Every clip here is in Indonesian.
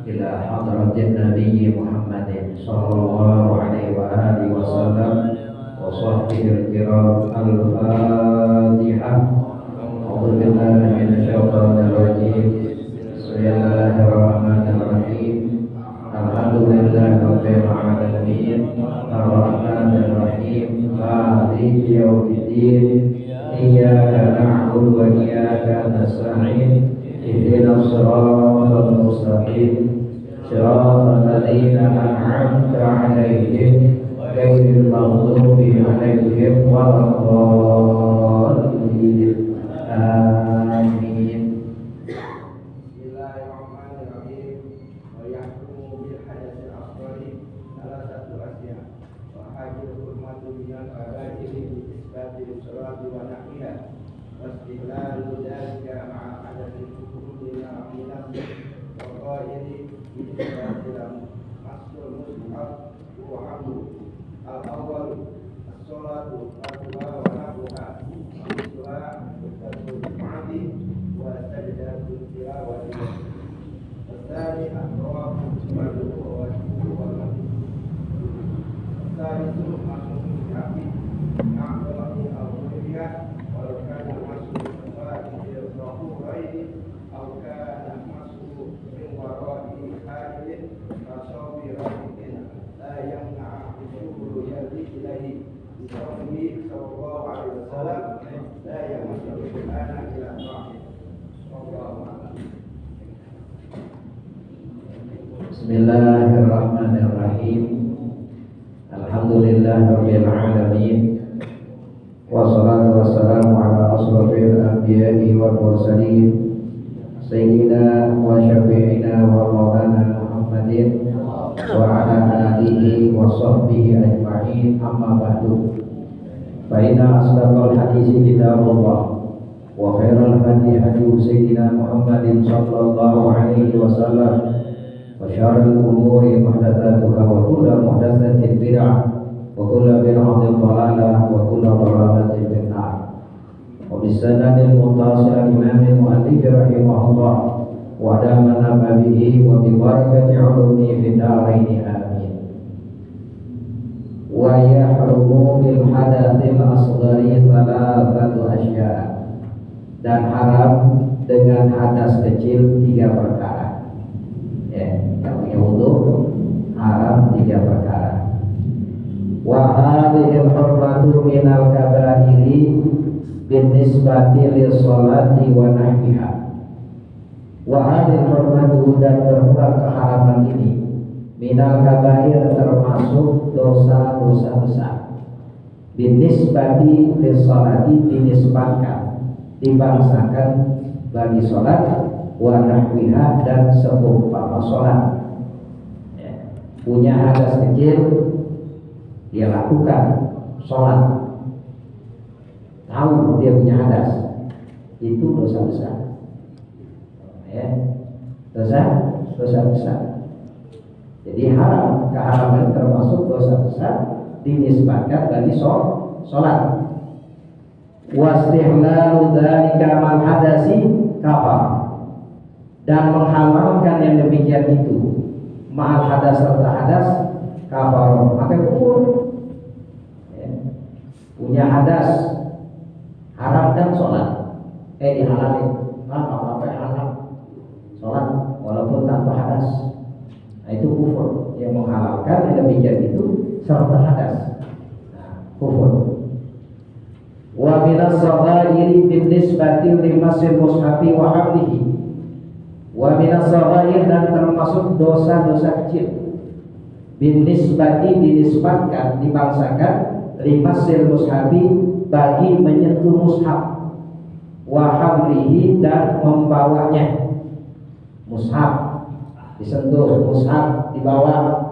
ila hadratin Nabi Muhammadin sallallahu alaihi wa alihi wasallam wa sahbihi al-kiram. Al-Fatihah. A'udzu billahi minasyaitonir rajim. Bismillahirrahmanirrahim. Alhamdulillahirabbil alamin. Arrahmanir rahim. Maliki yaumiddin. Iyyaka na'budu wa iyyaka nasta'in. Ihdinas siratal mustaqim. Shiratal ladzina an'amta 'alaihim ghairil maghdubi 'alaihim waladdallin. Amin. Bismillahirrahmanirrahim. Wa yahkumu bil hadatil asghari ala satu asya. Wa hajil hurmatu minal fadaili bi isbatil salati wa nahwiha. Wa istihlalu dzalika ma'a hadatil hukmi minal wa qaili isbatil masrul mushaf wa hamdu. Al-awwal as-salatu wa nahwuha. Al-su'a al-ma'adi wa sajdatul tilawati. Al-thani al-rawah wal-wudu wal-mandi. Al-thani al-masuk al-hafi a'dhani al-mu'liyah walau kana al-masuk al-fa'idil rahuraini aw kana al-masuk min wara'i ha'ilin fasawi rahikin la yamna'a usul yadi ilahi bisawmi sallallahu alaihi wasallam la yamassu al-ana ila ta'id. Wallahu a'lam. Bismillahirrahmanirrahim. Alhamdulillahirabbil alamin. Wassalatu wassalamu ala asrofil anbiya'i wal mursalin sayyidina wa syafi'ina wa maulana Muhammadin wa ala alihi wa sahbihi ajma'in. Amma ba'du. Fa inna asdaqal hadisi kitabullah wa khairal hadi hadi sayyidina Muhammadin sallallahu alaihi wasallam. Wa syarrul umuri muhdatsatuha wa kullu muhdatsatin bid'ah wa kullu bid'atin dhalalah wa kullu dhalalatin fin nar. Wa bisanadil muttasil imam al-mu'allif rahimahullah wa damana bihi wa bi barakati ulumi fid darain amin. Wa yahrumu bil hadatsil asghari thalathatu asya. Dan haram dengan hadas kecil 3 perkara. Yang punya wudu haram 3 perkara. Wa hadhil hurmatu minal kaba'iri binisbati lis-sholati wa nahwiha. Wa hadhil hurmatu, dan berupa keharaman ini, minal kaba'ir, termasuk dosa-dosa besar. Binisbati lis-sholati, dinisbatkan, dibangsakan bagi sholat, wa nahwiha, dan seumpama sholat. Punya hadas kecil, dia lakukan sholat, tahu dia punya hadas, itu dosa besar. Dosa besar. Jadi haram, keharaman termasuk dosa besar, dinisbatkan bagi sholat. Wastihlalu dzalika mal hadasi kafar. Dan menghalalkan yang demikian itu ma'al hadas serta hadas kafar, maka kufur. Punya hadas, haramkan sholat, dihalalin, apa-apa haram sholat walaupun tanpa tanpa hadas. Nah, itu kufur. Yang menghalalkan yang demikian itu serta hadas. Nah, kufur. Wa minas saghairi bin nisbati limasil mushafi wa hamlihi. Wa minas saghair, dan termasuk dosa-dosa kecil. Bin nisbati dinisbatkan, dibangsakan, limasil mushafi bagi menyentuh mushaf, wa hamlihi, dan membawanya. Mushaf disentuh, mushaf dibawa,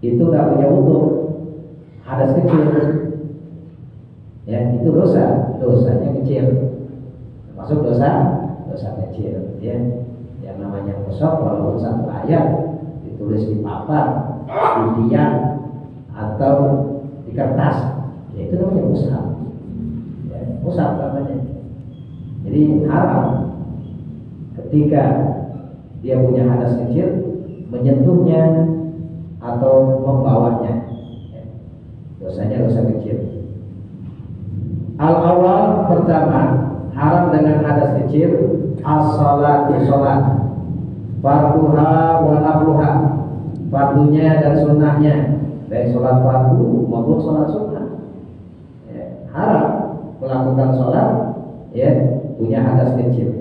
itu nggak punya wudu, hadas kecil. Ya, itu dosanya kecil, termasuk dosa kecil. Ya, yang namanya mushaf walaupun satu ayat ditulis di papan, di tiang, atau di kertas, ya itu namanya mushaf. Ya, mushaf namanya. Jadi haram ketika dia punya hadas kecil menyentuhnya atau membawanya. Ya, dosanya dosa kecil. Al-awal, pertama, haram dengan hadas kecil as-salatu, sholat, farduha wa nafluha, fardunya dan sunnahnya, baik sholat fardu maupun sholat sunnah. Ya, haram melakukan sholat, ya, punya hadas kecil.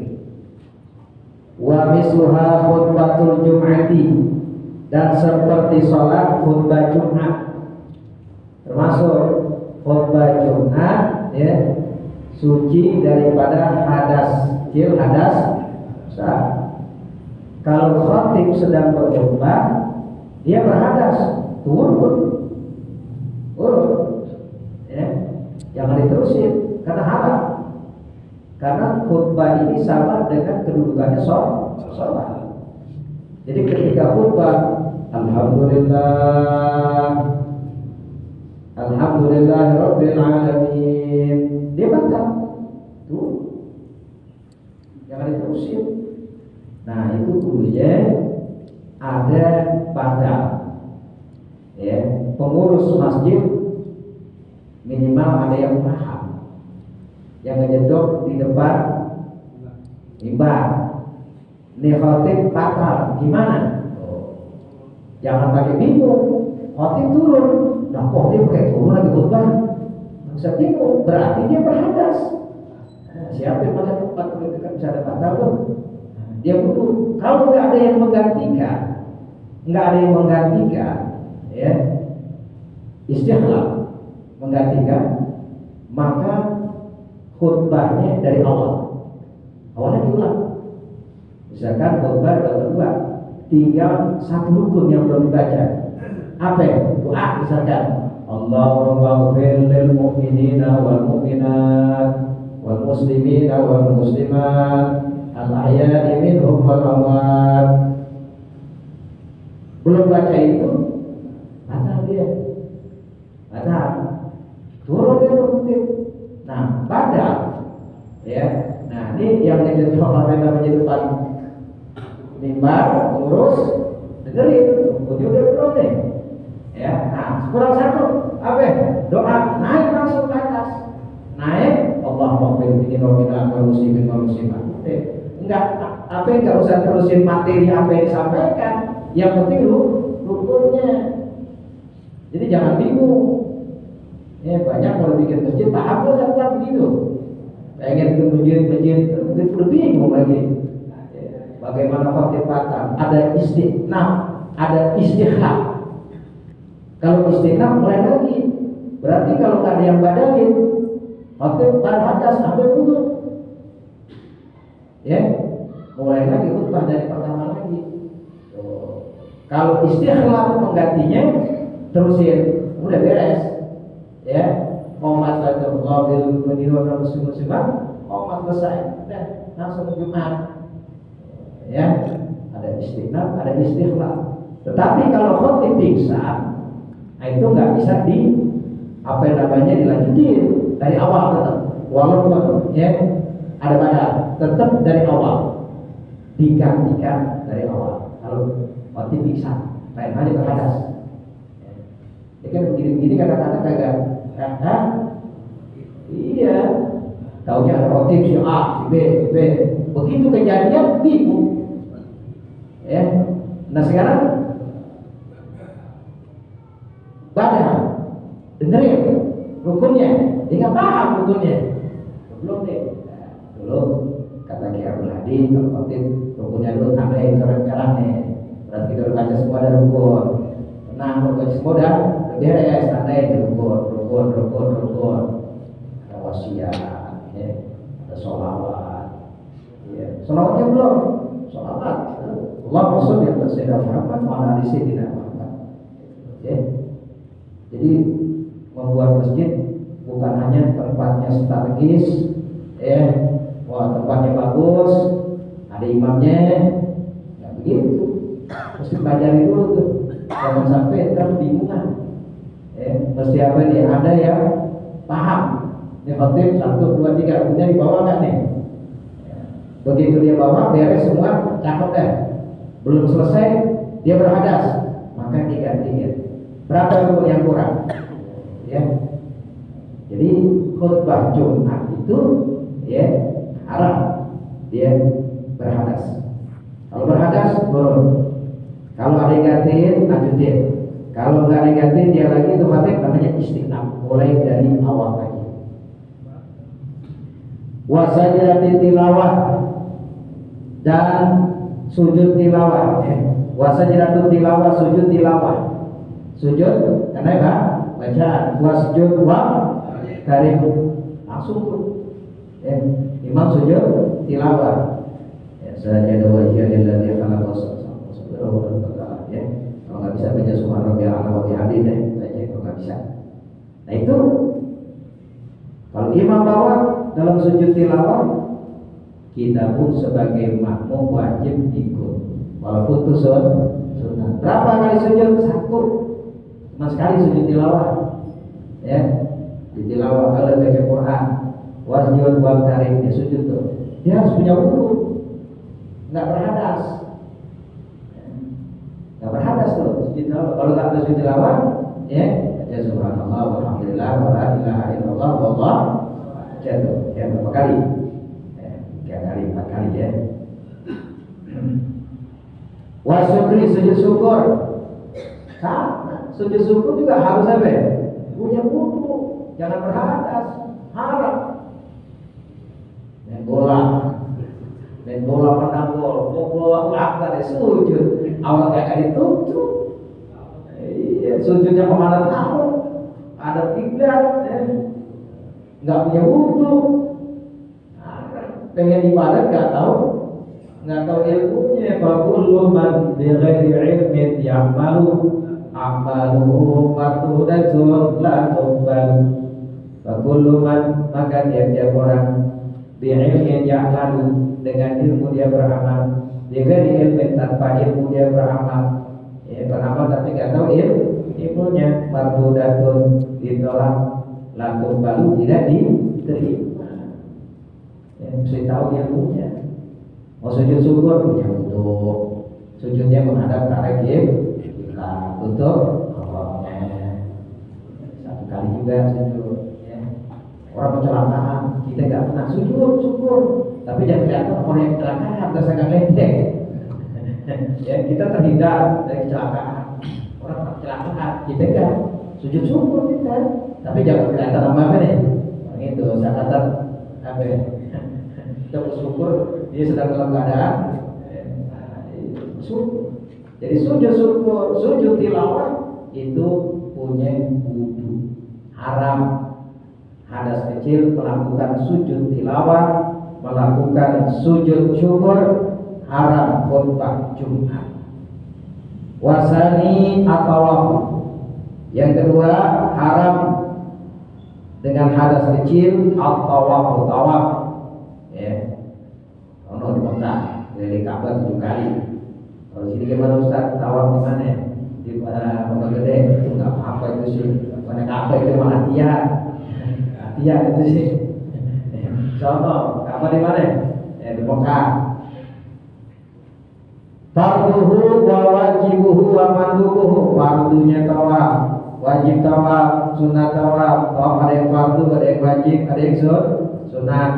Wa misluha khutbatul jum'ati, dan seperti sholat khutbah Jumat, termasuk khutbah Jumat, ya, suci daripada hadas kecil, hadas besar. Kalau khatib sedang berkhutbah, dia berhadas, turun, ya, jangan diterusin karena haram. Karena khutbah ini sama dengan kedudukannya sholat. Jadi ketika khutbah, Alhamdulillah Rabbil Alamin, dia batal tuh, jangan diterusin. Nah, itu dulunya ada badal, ya, pengurus masjid minimal ada yang paham, yang ngejedok di depan mimbar. Ini khotib batal, gimana? Jangan pakai bingung, khotib turun. Nah, khotib pakai turun lagi khutbah, nggak usah bingung, berarti dia berhadas. Nah, siapa yang paling tepat ketika bisa ada batal tuh? Dia butuh. Kalau nggak ada yang menggantikan, ya, istiqlal menggantikan, maka khutbahnya dari awalnya diulang. Misalkan khutbah kedua, tinggal satu rukun yang belum dibaca. Apa? Doa misalkan. Allahumma ighfir lil mu'minina wal mu'minat wal muslimina wal muslimat al ahya'i minhum wal amwat. Belum baca itu, batal dia. Batal. Turun dia berhenti. Nah, badal, ya. Nah, ini yang menjadi namanya depan mimbar, pengurus, dengerin, dia udah belum nih, ya. Nah, kurang satu, apa? Doa, naik langsung ke atas, naik, Allahumma ighfir lana wal muslimin wal muslimat. Enggak usah terusin materi apa yang disampaikan, yang penting rukunnya. Jadi jangan bingung. Ya, banyak kalau bikin masjid, paham nggak begitu? Pengen bikin masjid, udah bingung lagi. Bagaimana khotib batal? Ada istiqnaf, ada istighfar. Kalau istiqnaf mulai lagi. Berarti kalau nggak ada yang badalin, khotib hadas sampai wudu. Ya, mulai lagi khutbah dari pertama lagi. Kalau istighfar penggantinya, terusin, udah beres. Ya, qomat satu qabil menirona muslimat, qomat selesai, udah langsung Jumat. Ya, ada istiqnaf, ada istighfar. Tetapi kalau khotib pingsan, nah itu nggak bisa dilanjutin dari awal tetap. Walaupun ya ada badal, tetap dari awal digantikan dari awal. Kalau khotib pingsan, lain halnya berhadas. Ya kan begini-begini kadang-kadang kagak. Iya, taunya ada khotib si A, si B. Begitu kejadian bingung. Ya, Nah sekarang badan dengerin rukunnya, dia nggak paham rukunnya. Belum deh, belum. Kata Kiai Abdul Hadi, kalau khotib rukunnya dulu ada yang keren-keren nih. Berarti kita udah baca semua ada rukun. Nah, rukun semua udah beres, ada yang rukun. Ada wasiat, ya. Ada sholawat. Ya. Sholawatnya belum. Sholawat. Allah Rasul yang bersihkan Muhammad, mana di sini Muhammad. Ya. Jadi membuat masjid bukan hanya tempatnya strategis, ya, wah tempatnya bagus, ada imamnya, nggak begitu. Mesti pelajari dulu tuh, jangan sampai terbingungan. Mesti apa nih? Ada yang paham. Ini khotib 1, 2, 3, punya di bawah nggak nih? Begitu dia bawa, beres semua, cakep deh. Belum selesai, dia berhadas, maka digantiin. Berapa rukun yang kurang? Ya. Jadi khutbah Jumat itu ya haram dia berhadas. Kalau berhadas boleh. Kalau ada yang gantiin lanjutin. Kalau nggak ada yang gantiin dia lagi itu khatib namanya istinab, mulai dari awal lagi. Wasajdatul tilawah dan sujud tilawah. Wasajdatul tilawah, sujud tilawah. Sujud karena apa? Bacaan. Wasjud wa karim langsung tuh. Imam sujud tilawah. Sajada wajhilladzii khalaqa subhanahu wa ta'ala. Kalau nggak bisa baca subhana rabbiyal a'la wa bihamdihi baca itu nggak bisa. Nah itu kalau imam bawa dalam sujud tilawah, kita pun sebagai makmum wajib ikut. Walaupun itu sunnah. Berapa kali sujud? 1. Cuma sekali sujud tilawah. Ya. Di tilawah kalau baca Quran, wasjud wa karim, dia sujud tuh. Dia harus punya wudu. Enggak berhadas. Enggak berhadas tuh sujud tilawah. Kalau enggak ada sujud tilawah, ya, baca subhanallah walhamdulillah wala ilaha illallah wallah. Baca tuh, ya berapa kali? 3 kali, 4 kali ya. Wasyukri sujud syukur. Sama, sujud syukur juga harus apa? Punya wudu, jangan berhadas, haram. Main bola menang gol, Allahu akbar sujud, awal kayak ditutup. Iya, sujudnya kemana tahu? Ada kiblat, nggak punya wudu, pengen ibadah nggak tahu ilmunya. Fakullu man bighairi ilmin ya'malu amaluhu mardudatun la tuqbal. Fakullu man, maka tiap-tiap orang bi'ilmin ya'malu, dengan ilmu dia beramal, bighairi ilmin, tanpa ilmu dia beramal. Beramal tapi nggak tahu ilmunya, mardudatun, ditolak, la tuqbalu, tidak diterima. Mesti tahu ilmunya. Mau sujud syukur punya wudu, sujudnya menghadap ke arah kiblat, tutup auratnya. 1 kali juga sujud. Orang kecelakaan, kita nggak pernah sujud syukur, tapi jangan kelihatan orang yang kecelakaan terus ledek. Ya, kita terhindar dari kecelakaan. Orang kecelakaan, kita nggak sujud syukur kita, tapi jangan kelihatan apa nih. Itu syahatan apa? Kita bersyukur dia sedang dalam keadaan syukur. Jadi sujud syukur, sujud tilawah itu punya wudu. Haram hadas kecil melakukan sujud tilawah, melakukan sujud syukur, haram khutbah Jumat. Wasani atawaf. Yang kedua haram dengan hadas kecil tawaf. Ya. Ono di Mekah, dari Ka'bah 7 kali. Kalau sini gimana Ustaz? Tawaf di mana? Di Pondok Gede. Itu enggak apa-apa itu sih. Mana Ka'bah itu malah Iya itu sih. Contoh, Ka'bah di mana? Di Mekah. Farduhu wa wajibuhu wa mandubuhu. Fardunya tawaf, wajib tawaf, sunat tawaf. Tawaf ada yang fardu, ada yang wajib, ada yang sunat.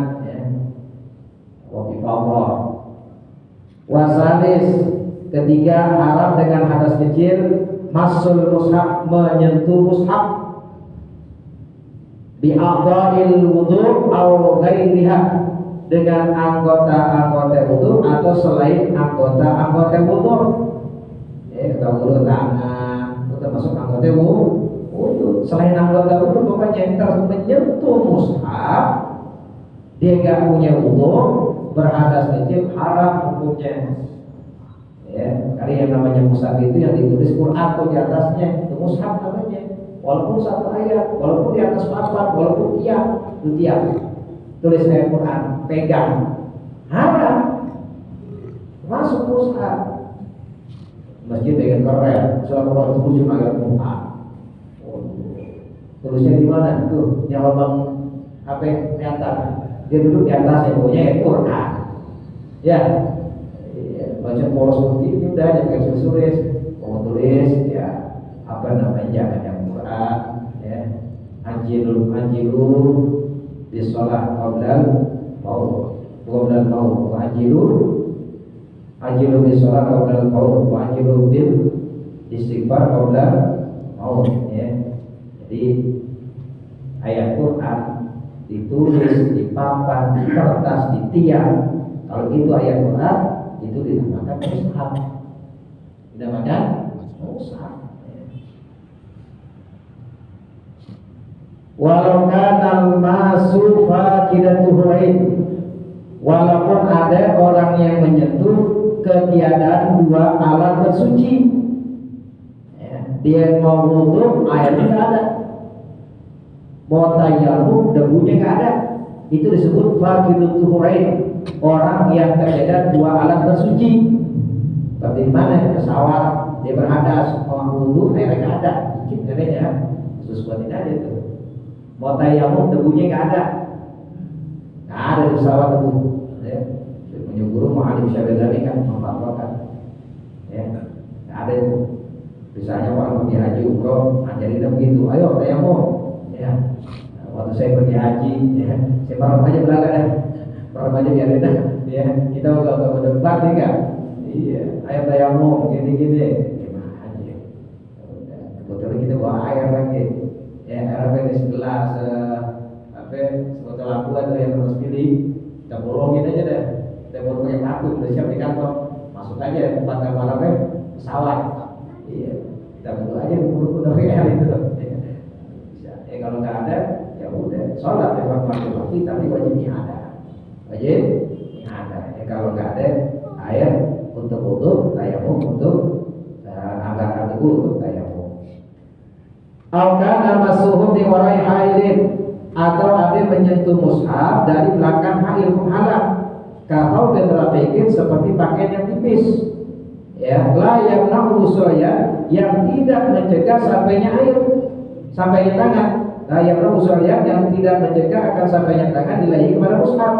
Wajib Allah. Wasalis Ketiga, haram dengan hadas kecil masul mushaf, menyentuh mushaf bi'adha'il wudu' au ghairiha, dengan anggota-anggota wudu atau selain anggota-anggota wudu. Kalau wudu tangan, itu termasuk anggota wudu. Selain anggota wudu, pokoknya yang menyentuh mushaf, dia gak punya wudu, berhadas kecil, haram hukumnya. Ya, karena yang namanya mushaf itu yang ditulis Quran tuh di atasnya, itu mushaf namanya. Walaupun satu ayat, walaupun di atas papan, walaupun tiap tulis ayat Quran, pegang, haram, masuk mushaf. Masjid dengan keren, selama itu ayat Quran. Tulisnya di mana? Tuh, yang abang HP di atas. Dia duduk di atas, yang punya ayat Quran. Ya, baca polos seperti itu udah, jangan tulis, mau tulis ya apa namanya, jangan yang Quran, ya. Anjilu di sholat qablal maut, anjilu di sholat qablal maut, anjilu bil istighfar qablal maut, ya. Jadi ayat Quran ditulis di papan, di kertas, di tiang. Kalau itu ayat Quran, itu dinamakan mushaf. Dinamakan mushaf. Walau kana al-masu faqidatuhu ain, walaupun ada orang yang menyentuh ketiadaan dua alat bersuci, ya, dia mau wudu, airnya nggak ada, mau tayammum, debunya nggak ada, itu disebut faqidatuhu ain, orang yang ketiadaan dua alat bersuci. Seperti mana pesawat, dia berhadas, mau wudu, airnya nggak ada, dikit airnya, sesuatu tidak ada itu. Mau tayammum, debunya nggak ada di pesawat debu. Ya, punya guru Mu'alim Syabazali kan memfatwakan, ya, nggak ada itu. Misalnya orang pergi haji umroh, ngajarin dia begitu, ayo tayammum, ya. Waktu saya pergi haji, ya, saya parah aja belakang dah, parah aja biarin dah, ya. Kita nggak berdebat nih kan, iya, ayo tayammum, gini-gini, gimana aja. Kebetulan kita bawa air lagi. Ya, air di segelas sebotol aqua itu yang harus pilih, kita bolongin aja deh, kita bolong pakai kartu, udah siap di kantong, masuk aja tempat kamar pesawat, iya, kita butuh aja buru-buru dari air itu, bisa. Kalau nggak ada, ya udah, sholat memang waktu, tapi wajibnya ada, kalau nggak ada air untuk wudu, tayammum untuk anggaran debu untuk tayammum. Aukana masuhum di warai hailin, atau ada menyentuh mushaf dari belakang hail penghalang, kalau berlapikin seperti pakaian yang tipis, ya, la yang nahusoya, yang tidak mencegah sampainya air, sampainya tangan, la yang nahusoya, yang tidak mencegah akan sampainya tangan dilahi kepada mushaf,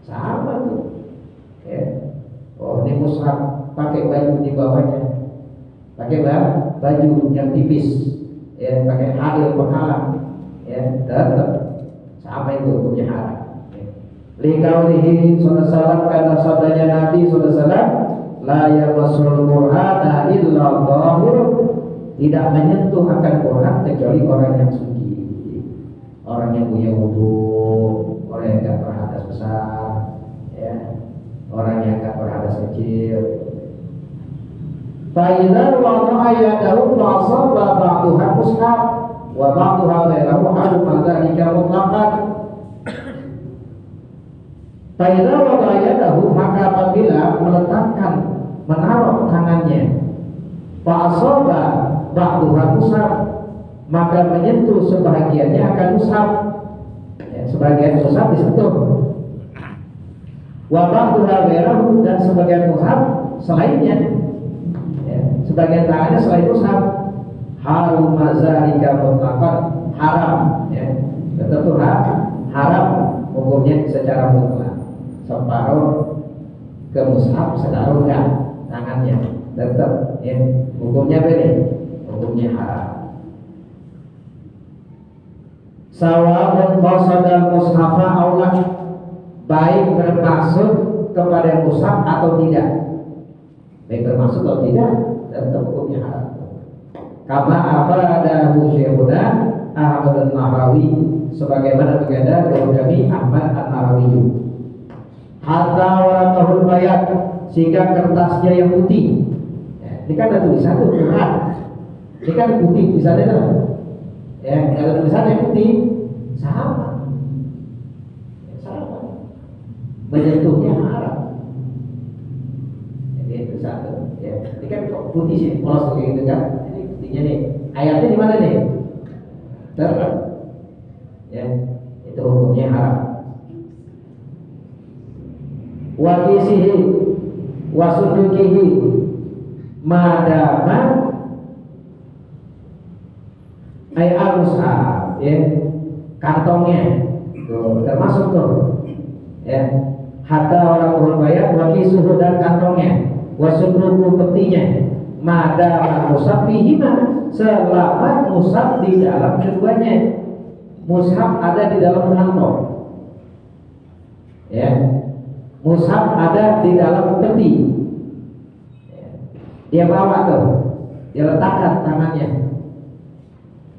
sama tuh, ya. Oh, ini mushaf pakai baju di bawahnya, pakai baju yang tipis, ya, pakai hail penghalang, ya, tetap sama itu hukumnya haram. Liqaulihi sallallahu karena sabdanya Nabi sallallahu, la yamassul qur'ana illa dhahir, tidak menyentuh akan Quran kecuali orang yang suci, orang yang punya wudu, orang yang enggak berhadas besar, ya, orang yang enggak berhadas kecil. Fa'idha wada'a yadahu fa'asaba ba'duha mushaf wa ba'duha ghairuhu haruma dzalika mutlaqan. Fa'idha wada'a yadahu, maka apabila meletakkan, menaruh tangannya, fa'asaba ba'duha mushaf, maka menyentuh sebahagiannya akan mushaf, ya, sebagian mushaf disentuh, wa ba'duha ghairuhu, dan sebagian mushaf selainnya, sebagian tangannya selain mushaf, harum mazalika mutlaqan, haram, ya, tentu haram hukumnya secara mutlak, separuh ke mushaf, separuh enggak tangannya, tetap, ya, hukumnya beda, hukumnya haram. Sawa'un qasadal mushafa aula, baik bermaksud kepada mushaf atau tidak, baik termasuk atau tidak, tetap hukumnya haram. Kama afadahu Syekhuna Ahmad An-Nahrawi, sebagaimana berkata guru kami Ahmad An-Nahrawi. Hatta waratahul bayat, sehingga kertasnya yang putih. Ini kan ada tulisan tuh Quran. Ini kan putih tulisannya tuh. Ya, kalau tulisannya putih sama. Sama. Menyentuhnya haram. Jadi itu satu. Ya, ini kan putih sih, polos kayak gitu kan. Ini putihnya nih. Ayatnya di mana nih? Terang. Ya, itu hukumnya haram. Wa kisihi wa sudukihi madama ay al-mushaf, ya, kantongnya tuh termasuk tuh, ya, hatta orang bayar wa kisuhu, dan kantongnya, wa suduku, petinya, madama mushaf bihima, selama mushaf di dalam keduanya. Mushaf ada di dalam kantong, ya, mushaf ada di dalam peti, ya. Dia bawa tuh, dia letakkan tangannya,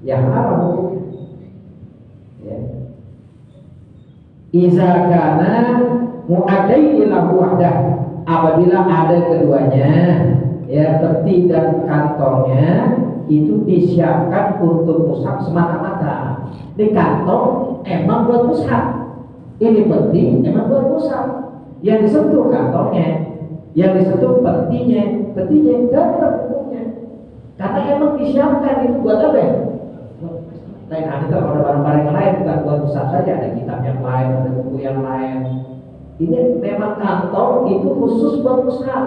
ya haram hukumnya, ya. Iza kana mu'adai lahu wahdah, apabila ada keduanya, ya, peti dan kantongnya itu disiapkan untuk mushaf semata-mata. Ini kantong emang buat mushaf, ini peti emang buat mushaf. Yang disentuh kantongnya, yang disentuh petinya tetap hukumnya, karena emang disiapkan itu buat apa? Lain hal itu ada barang-barang yang lain, bukan buat mushaf saja, ada kitab yang lain, ada buku yang lain. Ini memang kantong itu khusus buat mushaf,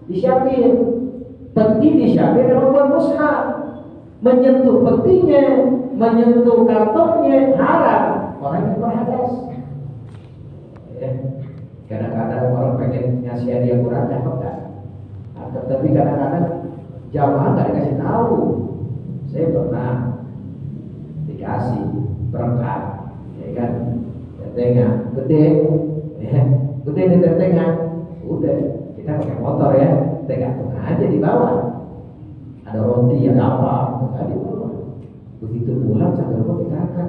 disiapin. Peti disiapin memang buat mushaf. Menyentuh petinya, menyentuh kantongnya haram. Orang yang berhadas. Ya. Kadang-kadang orang pengen ngasih hadiah Quran, cakep kan? Tapi kadang-kadang jamaah nggak dikasih tahu. Saya pernah dikasih perangkat, ya kan? Tetengah gede, ya, gede nih tetengah. Udah, kita pakai motor ya, gantung aja di bawah. Ada roti, ada apa, nggak di bawah. Begitu pulang sampai rumah kita angkat.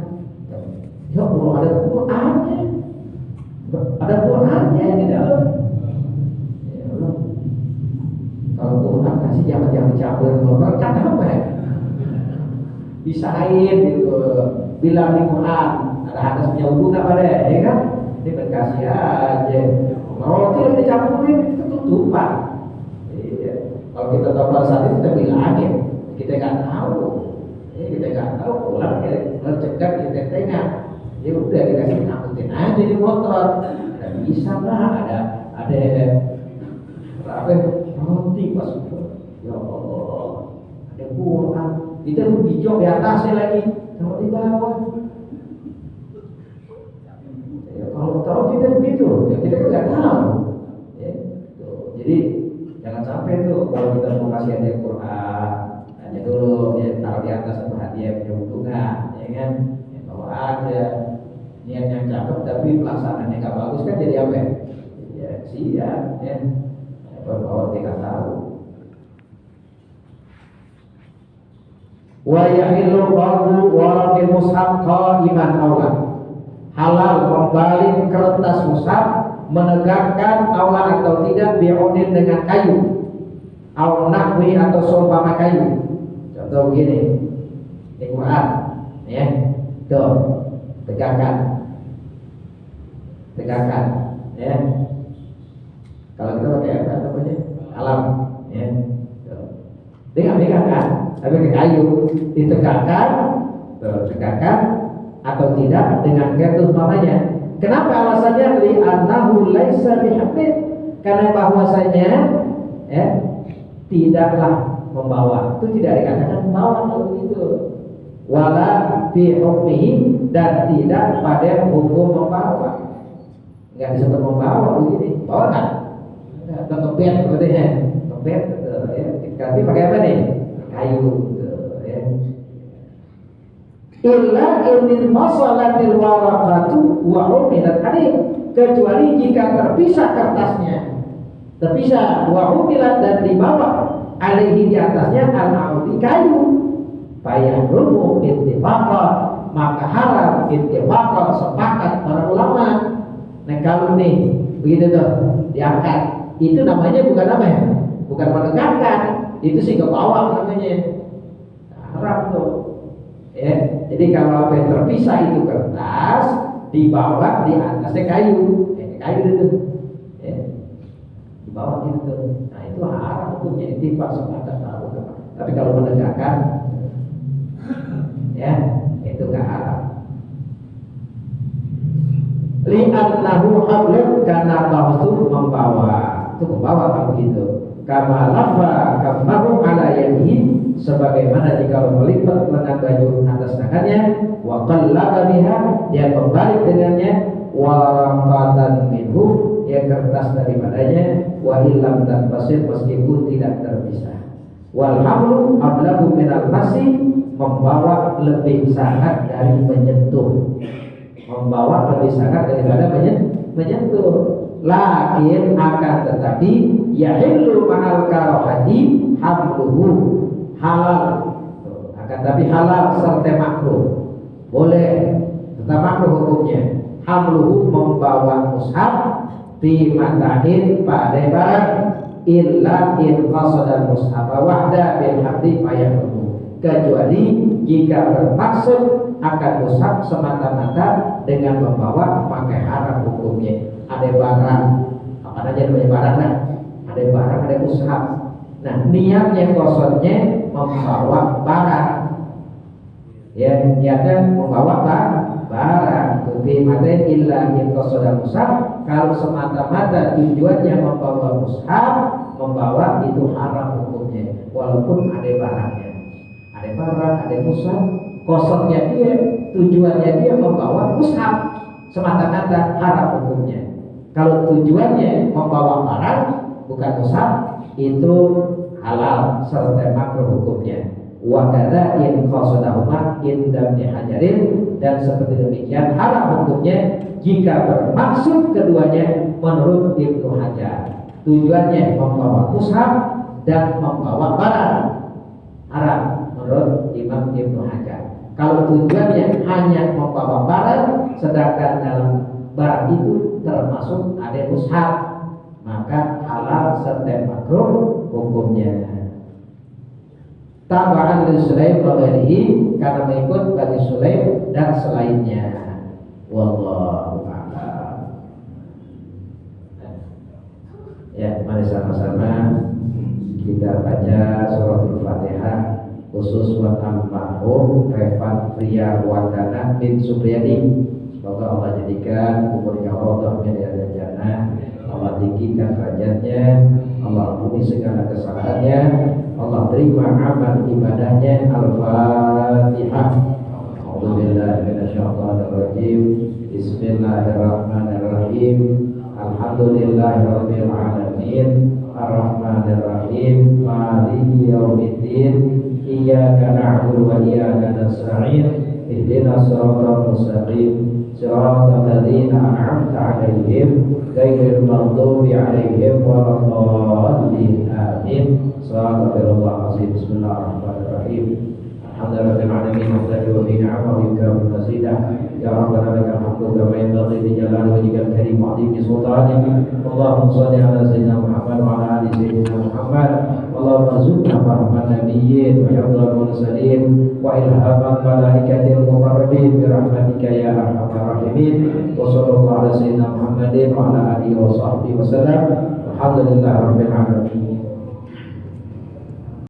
Ya Allah, ada Qurannya. Ada Qurannya di dalam. Ya Allah. Kalau Quran kasih jangan dicampur motor, kan apa ya? Bisain gitu. Bilang di Quran ada hadis punya wudhu nggak pada, ya kan? Ini berkasih aja. Roti yang dicampurin itu ketutupan. Iya. Kalau kita tahu pada saat itu kita bilangin, kita nggak tahu. Kita nggak tahu, pulang kita cegah kita tengah. Ya udah dikasih angkutin aja di motor. Ada bisa lah, ada apa? Roti pas ya Allah, ada Quran. Kita lebih jauh di atasnya lagi, kalau di bawah. Ya, kalau tahu kita begitu, ya kita kan nggak tahu. Ya, tuh. Jadi jangan sampai tuh kalau kita mau kasih hadiah Quran, tanya dulu, ya taruh di atas itu hadiah punya untungan, ya kan? Ya, bawa aja. Niat yang cakep tapi pelaksanaannya nggak bagus kan jadi apa? Ya siap, ya. Bawa kita tahu. Wa yahillu qalbu waraqil mushaf qa'iman awla. Halal membalik kertas mushaf, menegakkan awla atau tidak, bi'udin dengan kayu, aw nahwi atau seumpama kayu. Contoh begini, di Quran, ya, tuh, tegakkan, ya. Kalau kita pakai apa namanya? Alam, ya. Tegakkan, tapi ke kayu, ditegakkan, tegakkan atau tidak dengan kertas namanya. Kenapa alasannya? Li annahu laisa bihamid, karena bahwasanya, ya, tidaklah membawa, itu tidak dikatakan membawa kalau begitu. Wala fi hukmihi, dan tidak pada hukum membawa. Enggak disebut membawa begini. Bawa kan? Enggak ngebet berarti ya. Ngebet ya. Tapi pakai apa nih? Kayu ya. Illa in fasalatil waraqatu wa umilat, kecuali jika terpisah kertasnya. terpisah. Wa umilat dan dibawa alaihi di atasnya al-audi kayu. Fayahrumu ittifaqan, maka haram ittifaqan sepakat para ulama. Nah kalau nih begitu tuh diangkat, itu namanya bukan apa ya? Bukan menegakkan, itu sih ke bawah namanya. Haram tuh. Ya, jadi kalau apa yang terpisah itu kertas, dibawa di atasnya kayu, kayu itu, ya, dibawa gitu. Nah itu haram hukumnya, ittifaq sepakat para ulama. Tapi kalau menegakkan, ya itu gak haram. Li'annahu hablun karena bahwa itu membawa kalau begitu. Kama lafa kamahu ala yadihi, sebagaimana jika melipat lengan baju atas tangannya, wa qallaba biha, dia membalik dengannya, wa raqatan minhu, dia kertas daripadanya, wa illam tanfasir, meskipun tidak terpisah. Wal hamlu ablagu minal masi, membawa lebih sangat dari menyentuh. Membawa lebih sangat daripada menyentuh. Lakin akan tetapi yahillu ma'al karahati hamluhu, halal. Akan tapi halal serta makruh. Boleh tetap makruh hukumnya. Hamluhu membawa mushaf fi matahin pada barang illa in qasada mushafa wahda bil hamdi fayahrumu, kecuali jika bermaksud akan mushaf semata-mata dengan membawa pakai haram hukumnya. Ada barang, apa aja namanya barang lah. Ada barang, ada mushaf. Nah niatnya kosongnya membawa barang. Ya niatnya membawa barang. Tufi mate illa in qasada mushaf. Kalau semata-mata tujuannya membawa mushaf, membawa itu haram hukumnya. Walaupun ada barangnya. Ada barang, ada mushaf. Kosongnya dia, tujuannya dia membawa mushaf, semata-mata haram hukumnya. Kalau tujuannya membawa barang bukan mushaf, itu halal serta makruh hukumnya. Wa kadza in qasadahuma indam hajarin, dan seperti demikian haram hukumnya jika bermaksud keduanya menurut Ibnu Hajar. Tujuannya membawa mushaf dan membawa barang, haram menurut Imam Ibnu Hajar. Kalau tujuannya hanya membawa barang, sedangkan dalam barang itu termasuk ada mushaf, maka halal serta makruh hukumnya. Tabaan li Sulaim wa ghairihi, karena mengikut bagi Sulaim dan selainnya. Wallahu a'lam. Ya, mari sama-sama kita baca suratul Fatihah khusus buat almarhum Revan Pria Wardana bin Supriyadi. Semoga Allah jadikan umurnya rodahnya di atas jannah, Allah tinggikan derajatnya, Allah ampuni segala kesalahannya, Allah terima amal ibadahnya. Al-Fatihah. A'udzubillahi minasyaitonirrajim. Bismillahirrahmanirrahim. Alhamdulillahirabbil alamin. Ar-Rahmanirrahim. Maliki yaumiddin. Iyyaka na'budu wa iyyaka nasta'in. Ihdinas siratal mustaqim. Siratal ladzina an'amta 'alaihim ghairil maghdubi 'alaihim waladdallin. Amin. Shallallahul azim. Bismillahirrahmanirrahim. Alhamdulillahil alamin wa sallallahu wa ni'amahu yukamu masidah. Ya Rabbana lakal hamdu kama yanbaghi li jalali wajhikal karim wa 'azimi sultanik. Allahumma shalli ala sayyidina Muhammad wa ala ali sayyidina Muhammad. Allahumma zidna fahman nabiyyin wa hifdzal mursalin wa ilhaman malaikatil muqarrabin bi rahmatika ya arhamar rahimin. Wa sallallahu ala sayyidina Muhammadin wa ala alihi wa sahbihi wa sallam. Alhamdulillahirabbil alamin.